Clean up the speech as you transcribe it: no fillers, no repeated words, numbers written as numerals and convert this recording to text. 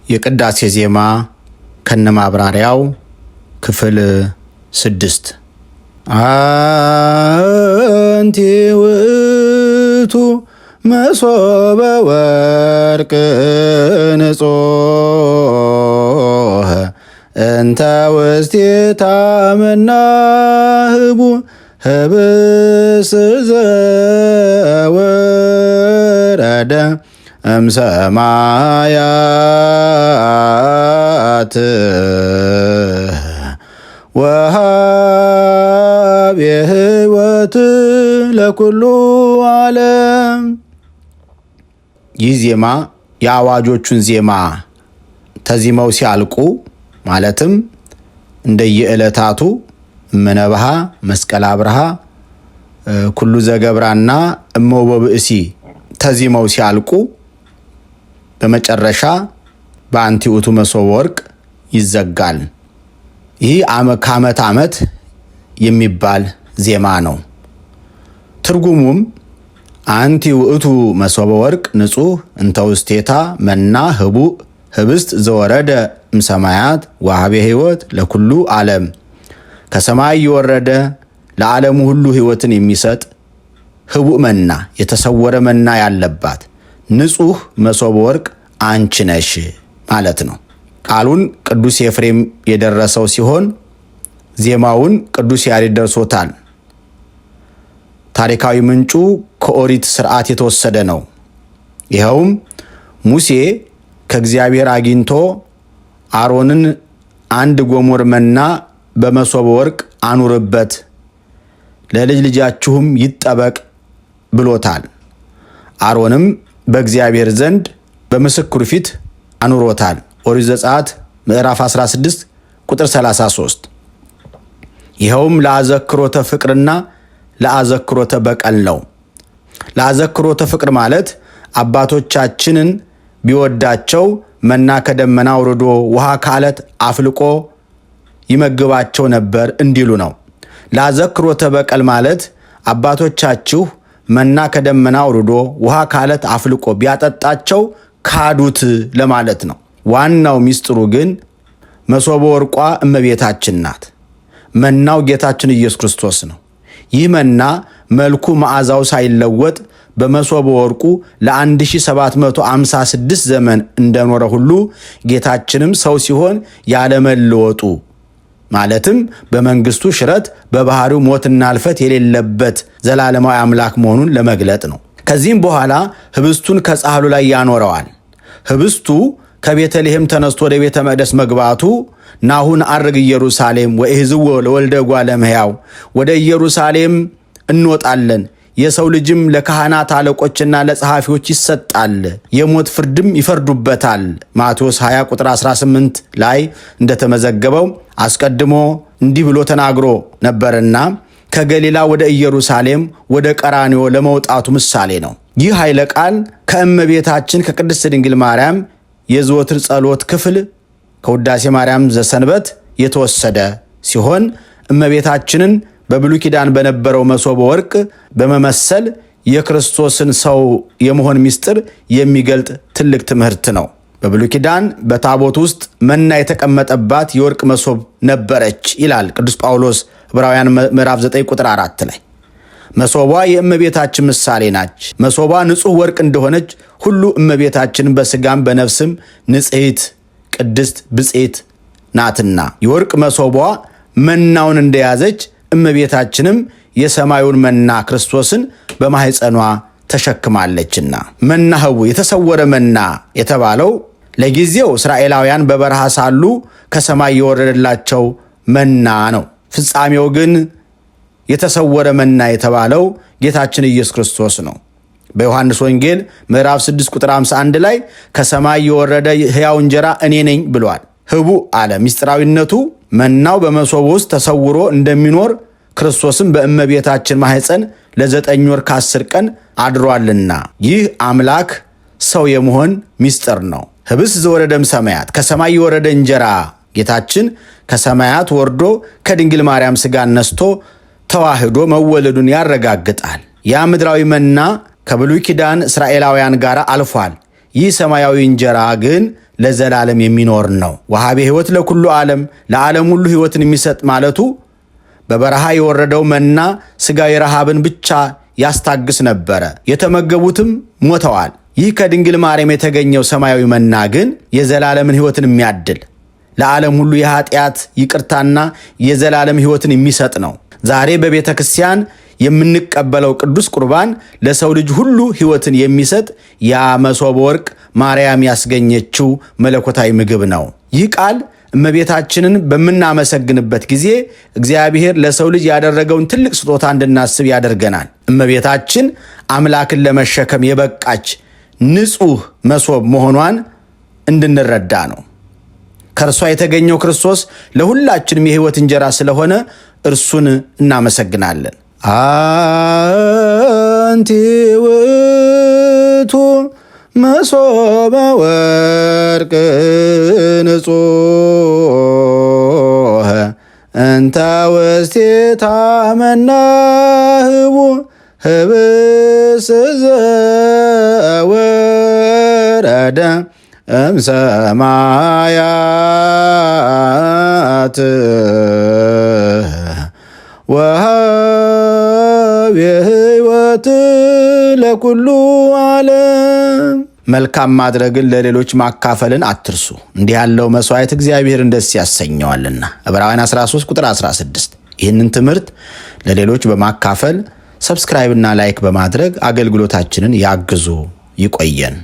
የቅዳሴ ዜማ ከነማብራሪያው ክፍል 6 አንቲ ውእቱ መሶበ ወርቅ ንጹሕ እንተ ውስቴታ መናህቡ ህብስ ዘወረደ እምሰማያት ወሃብ የህይወት ለኩሉ ዓለም። ይህ ዜማ የአዋጆቹን ዜማ ተዚመው ሲያልቁ ማለትም እንደየዕለታቱ እመነብሃ፣ መስቀል አብርሃ፣ ኩሉ ዘገብራና እመወብእሲ ተዚመው ሲያልቁ በመጨረሻ በአንቲ ውእቱ መሶበ ወርቅ ይዘጋል። ይህ ከዓመት ዓመት የሚባል ዜማ ነው። ትርጉሙም አንቲ ውእቱ መሶበ ወርቅ ንጹሕ እንተ ውስቴታ መና ህቡእ ህብስት ዘወረደ እምሰማያት ወሃቤ ሕይወት ለኩሉ ዓለም። ከሰማይ የወረደ ለዓለሙ ሁሉ ሕይወትን የሚሰጥ ህቡእ መና፣ የተሰወረ መና ያለባት ንጹሕ መሶበ ወርቅ አንቺ ነሽ ማለት ነው። ቃሉን ቅዱስ ኤፍሬም የደረሰው ሲሆን ዜማውን ቅዱስ ያሬድ ደርሶታል። ታሪካዊ ምንጩ ከኦሪት ሥርዓት የተወሰደ ነው። ይኸውም ሙሴ ከእግዚአብሔር አግኝቶ አሮንን አንድ ጎሞር መና በመሶበ ወርቅ አኑርበት፣ ለልጅ ልጃችሁም ይጠበቅ ብሎታል። አሮንም በእግዚአብሔር ዘንድ በምስክሩ ፊት አኑሮታል። ኦሪት ዘጸአት ምዕራፍ 16 ቁጥር 33። ይኸውም ለአዘክሮተ ፍቅርና ለአዘክሮተ በቀል ነው። ለአዘክሮተ ፍቅር ማለት አባቶቻችንን ቢወዳቸው መና ከደመና አውርዶ ውሃ ከዓለት አፍልቆ ይመግባቸው ነበር እንዲሉ ነው። ለአዘክሮተ በቀል ማለት አባቶቻችሁ መና ከደመና አውርዶ ውሃ ከዓለት አፍልቆ ቢያጠጣቸው ካዱት ለማለት ነው። ዋናው ሚስጥሩ ግን መሶበ ወርቋ እመቤታችን ናት። መናው ጌታችን ኢየሱስ ክርስቶስ ነው። ይህ መና መልኩ መዓዛው ሳይለወጥ በመሶበ ወርቁ ለ1756 ዘመን እንደኖረ ሁሉ ጌታችንም ሰው ሲሆን ያለመለወጡ ማለትም በመንግስቱ ሽረት በባህሪው ሞትና እልፈት የሌለበት ዘላለማዊ አምላክ መሆኑን ለመግለጥ ነው። ከዚህም በኋላ ህብስቱን ከጻሕሉ ላይ ያኖረዋል። ህብስቱ ከቤተልሔም ተነስቶ ወደ ቤተ መቅደስ መግባቱ ናሁ ነዐርግ ኢየሩሳሌም ወእሕዝዎ ለወልደ እጓለ እመሕያው፣ ወደ ኢየሩሳሌም እንወጣለን፣ የሰው ልጅም ለካህናት አለቆችና ለጸሐፊዎች ይሰጣል፣ የሞት ፍርድም ይፈርዱበታል። ማቴዎስ 20 ቁጥር 18 ላይ እንደተመዘገበው አስቀድሞ እንዲህ ብሎ ተናግሮ ነበርና ከገሊላ ወደ ኢየሩሳሌም ወደ ቀራንዮ ለመውጣቱ ምሳሌ ነው። ይህ ኃይለ ቃል ከእመቤታችን ከቅድስት ድንግል ማርያም የዘወትር ጸሎት ክፍል ከውዳሴ ማርያም ዘሰንበት የተወሰደ ሲሆን እመቤታችንን በብሉይ ኪዳን በነበረው መሶበ ወርቅ በመመሰል የክርስቶስን ሰው የመሆን ምስጢር የሚገልጥ ትልቅ ትምህርት ነው። በብሉይ ኪዳን በታቦት ውስጥ መና የተቀመጠባት የወርቅ መሶብ ነበረች ይላል ቅዱስ ጳውሎስ ዕብራውያን ምዕራፍ 9 ቁጥር 4 ላይ። መሶቧ የእመቤታችን ምሳሌ ናች። መሶቧ ንጹሕ ወርቅ እንደሆነች ሁሉ እመቤታችን በሥጋም በነፍስም ንጽሕት ቅድስት ብፅዕት ናትና የወርቅ መሶቧ መናውን እንደያዘች እመቤታችንም የሰማዩን መና ክርስቶስን በማኅፀኗ ተሸክማለችና። መና ህቡ የተሰወረ መና የተባለው ለጊዜው እስራኤላውያን በበረሃ ሳሉ ከሰማይ የወረደላቸው መና ነው። ፍጻሜው ግን የተሰወረ መና የተባለው ጌታችን ኢየሱስ ክርስቶስ ነው። በዮሐንስ ወንጌል ምዕራፍ 6 ቁጥር 51 ላይ ከሰማይ የወረደ ሕያው እንጀራ እኔ ነኝ ብሏል። ህቡ አለ። ምስጢራዊነቱ መናው በመሶብ ውስጥ ተሰውሮ እንደሚኖር ክርስቶስም በእመቤታችን ማኅፀን ለ9 ወር ከ10 ቀን አድሯልና ይህ አምላክ ሰው የመሆን ምስጢር ነው። ህብስ ዘወረደም ሰማያት ከሰማይ የወረደ እንጀራ ጌታችን ከሰማያት ወርዶ ከድንግል ማርያም ሥጋን ነስቶ ተዋህዶ መወለዱን ያረጋግጣል። ያ ምድራዊ መና ከብሉይ ኪዳን እስራኤላውያን ጋር አልፏል። ይህ ሰማያዊ እንጀራ ግን ለዘላለም የሚኖር ነው። ወሃቤ ሕይወት ለኩሉ ዓለም፣ ለዓለም ሁሉ ሕይወትን የሚሰጥ ማለቱ በበረሃ የወረደው መና ሥጋዊ ረሃብን ብቻ ያስታግስ ነበረ። የተመገቡትም ሞተዋል። ይህ ከድንግል ማርያም የተገኘው ሰማያዊ መና ግን የዘላለምን ሕይወትን የሚያድል ለዓለም ሁሉ የኃጢአት ይቅርታና የዘላለም ሕይወትን የሚሰጥ ነው። ዛሬ በቤተ ክርስቲያን የምንቀበለው ቅዱስ ቁርባን ለሰው ልጅ ሁሉ ሕይወትን የሚሰጥ ያ መሶበ ወርቅ ማርያም ያስገኘችው መለኮታዊ ምግብ ነው። ይህ ቃል እመቤታችንን በምናመሰግንበት ጊዜ እግዚአብሔር ለሰው ልጅ ያደረገውን ትልቅ ስጦታ እንድናስብ ያደርገናል። እመቤታችን አምላክን ለመሸከም የበቃች ንጹሕ መሶብ መሆኗን እንድንረዳ ነው። ከእርሷ የተገኘው ክርስቶስ ለሁላችንም የሕይወት እንጀራ ስለሆነ እርሱን እናመሰግናለን። አንቲ ውእቱ መሶበ ወርቅ ንጹሕ እንተ ውስቴታ መናህቡ ህብስት ዘወረደ እምሰማያት ወሃቤ ሕይወት ለኩሉ ዓለም። መልካም ማድረግን ለሌሎች ማካፈልን አትርሱ፣ እንዲህ ያለው መስዋዕት እግዚአብሔርን ደስ ያሰኘዋልና። ዕብራውያን 13 ቁጥር 16። ይህንን ትምህርት ለሌሎች በማካፈል ሰብስክራይብና ላይክ በማድረግ አገልግሎታችንን ያግዙ። ይቆየን።